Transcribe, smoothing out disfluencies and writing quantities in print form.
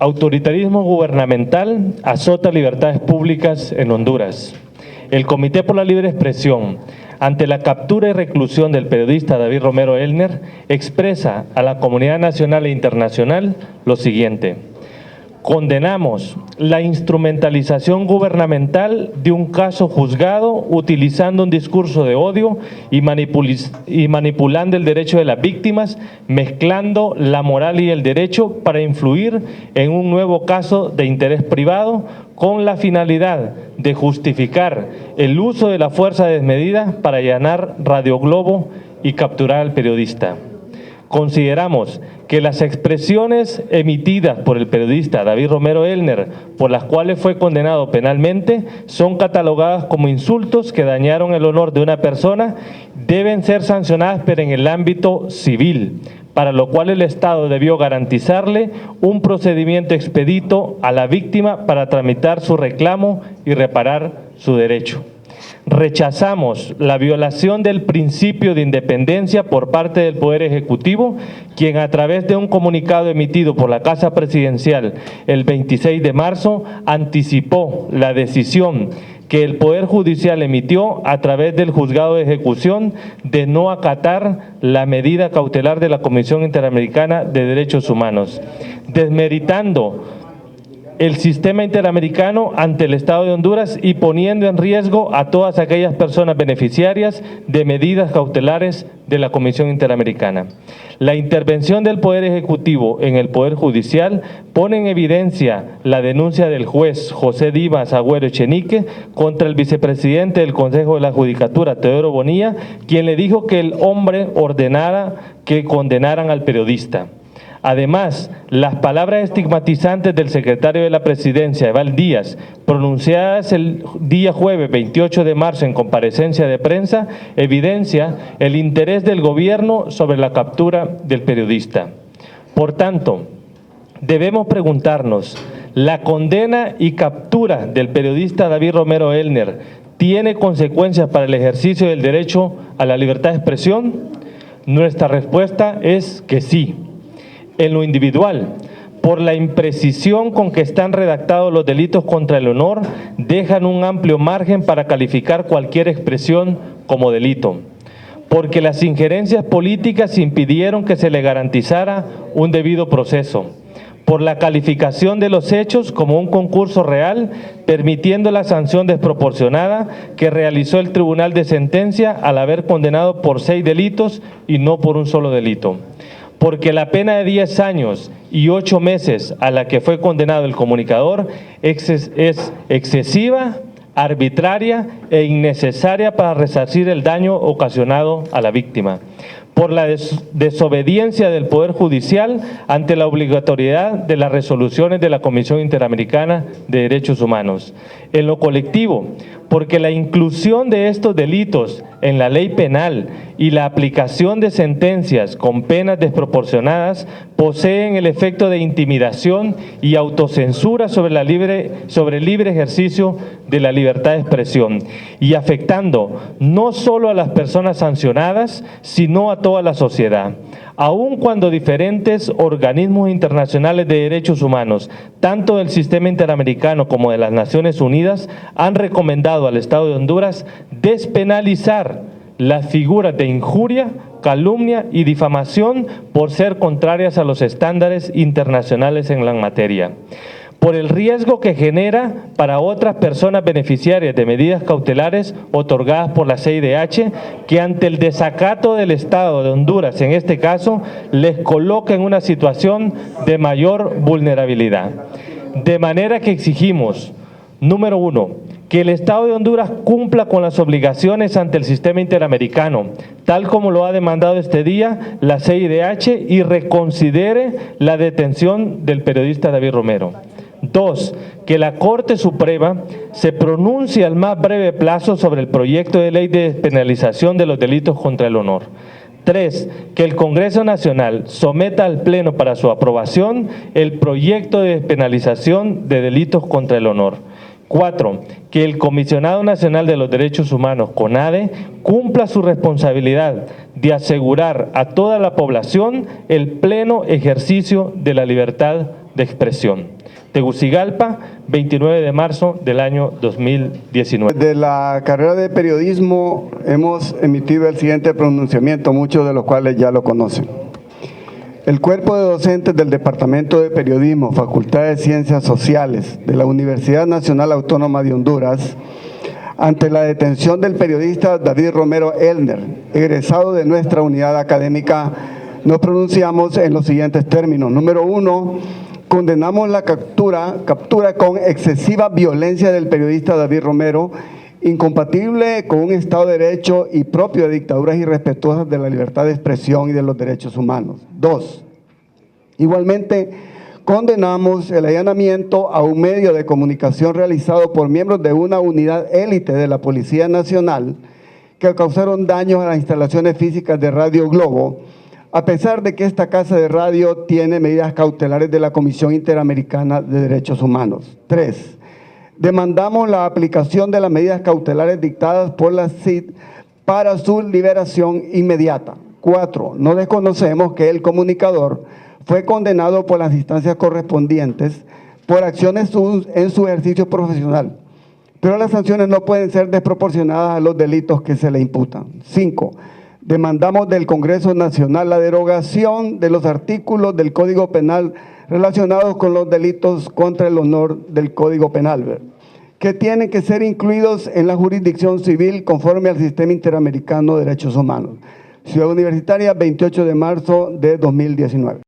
Autoritarismo gubernamental azota libertades públicas en Honduras. El Comité por la Libre Expresión, ante la captura y reclusión del periodista David Romero Elner, expresa a la comunidad nacional e internacional lo siguiente: condenamos la instrumentalización gubernamental de un caso juzgado utilizando un discurso de odio y manipulando el derecho de las víctimas, mezclando la moral y el derecho para influir en un nuevo caso de interés privado con la finalidad de justificar el uso de la fuerza desmedida para allanar Radio Globo y capturar al periodista. Consideramos que las expresiones emitidas por el periodista David Romero Elner, por las cuales fue condenado penalmente, son catalogadas como insultos que dañaron el honor de una persona, deben ser sancionadas pero en el ámbito civil, para lo cual el Estado debió garantizarle un procedimiento expedito a la víctima para tramitar su reclamo y reparar su derecho. Rechazamos la violación del principio de independencia por parte del Poder Ejecutivo, quien a través de un comunicado emitido por la Casa Presidencial el 26 de marzo anticipó la decisión que el Poder Judicial emitió a través del Juzgado de Ejecución de no acatar la medida cautelar de la Comisión Interamericana de Derechos Humanos, desmeritando el sistema interamericano ante el Estado de Honduras y poniendo en riesgo a todas aquellas personas beneficiarias de medidas cautelares de la Comisión Interamericana. La intervención del Poder Ejecutivo en el Poder Judicial pone en evidencia la denuncia del juez José Divas Agüero Echenique contra el vicepresidente del Consejo de la Judicatura, Teodoro Bonilla, quien le dijo que el hombre ordenara que condenaran al periodista. Además, las palabras estigmatizantes del secretario de la Presidencia, Eval Díaz, pronunciadas el día jueves 28 de marzo en comparecencia de prensa, evidencia el interés del gobierno sobre la captura del periodista. Por tanto, debemos preguntarnos, ¿la condena y captura del periodista David Romero Elner tiene consecuencias para el ejercicio del derecho a la libertad de expresión? Nuestra respuesta es que sí. En lo individual, por la imprecisión con que están redactados los delitos contra el honor, dejan un amplio margen para calificar cualquier expresión como delito. Porque las injerencias políticas impidieron que se le garantizara un debido proceso. Por la calificación de los hechos como un concurso real, permitiendo la sanción desproporcionada que realizó el Tribunal de Sentencia al haber condenado por 6 delitos y no por un solo delito. Porque la pena de 10 años y 8 meses a la que fue condenado el comunicador es excesiva, arbitraria e innecesaria para resarcir el daño ocasionado a la víctima. Por la desobediencia del Poder Judicial ante la obligatoriedad de las resoluciones de la Comisión Interamericana de Derechos Humanos. En lo colectivo, porque la inclusión de estos delitos en la ley penal y la aplicación de sentencias con penas desproporcionadas poseen el efecto de intimidación y autocensura sobre el libre ejercicio de la libertad de expresión y afectando no solo a las personas sancionadas, sino a toda la sociedad. Aun cuando diferentes organismos internacionales de derechos humanos, tanto del sistema interamericano como de las Naciones Unidas, han recomendado al Estado de Honduras despenalizar las figuras de injuria, calumnia y difamación por ser contrarias a los estándares internacionales en la materia. Por el riesgo que genera para otras personas beneficiarias de medidas cautelares otorgadas por la CIDH, que ante el desacato del Estado de Honduras, en este caso, les coloca en una situación de mayor vulnerabilidad. De manera que exigimos, número 1, que el Estado de Honduras cumpla con las obligaciones ante el sistema interamericano, tal como lo ha demandado este día la CIDH, y reconsidere la detención del periodista David Romero. 2, que la Corte Suprema se pronuncie al más breve plazo sobre el proyecto de ley de despenalización de los delitos contra el honor. 3, que el Congreso Nacional someta al Pleno para su aprobación el proyecto de despenalización de delitos contra el honor. 4, que el Comisionado Nacional de los Derechos Humanos, CONADE, cumpla su responsabilidad de asegurar a toda la población el pleno ejercicio de la libertad de expresión. Tegucigalpa, 29 de marzo del año 2019. De la carrera de periodismo hemos emitido el siguiente pronunciamiento, muchos de los cuales ya lo conocen. El cuerpo de docentes del Departamento de Periodismo, Facultad de Ciencias Sociales de la Universidad Nacional Autónoma de Honduras, ante la detención del periodista David Romero Elner, egresado de nuestra unidad académica, nos pronunciamos en los siguientes términos. Número 1, condenamos la captura con excesiva violencia del periodista David Romero, incompatible con un Estado de Derecho y propio de dictaduras irrespetuosas de la libertad de expresión y de los derechos humanos. 2, igualmente condenamos el allanamiento a un medio de comunicación realizado por miembros de una unidad élite de la Policía Nacional que causaron daños a las instalaciones físicas de Radio Globo, a pesar de que esta casa de radio tiene medidas cautelares de la Comisión Interamericana de Derechos Humanos. 3, demandamos la aplicación de las medidas cautelares dictadas por la CID para su liberación inmediata. 4, no desconocemos que el comunicador fue condenado por las instancias correspondientes por acciones en su ejercicio profesional, pero las sanciones no pueden ser desproporcionadas a los delitos que se le imputan. 5, demandamos del Congreso Nacional la derogación de los artículos del Código Penal relacionados con los delitos contra el honor del Código Penal, que tienen que ser incluidos en la jurisdicción civil conforme al Sistema Interamericano de Derechos Humanos. Ciudad Universitaria, 28 de marzo de 2019.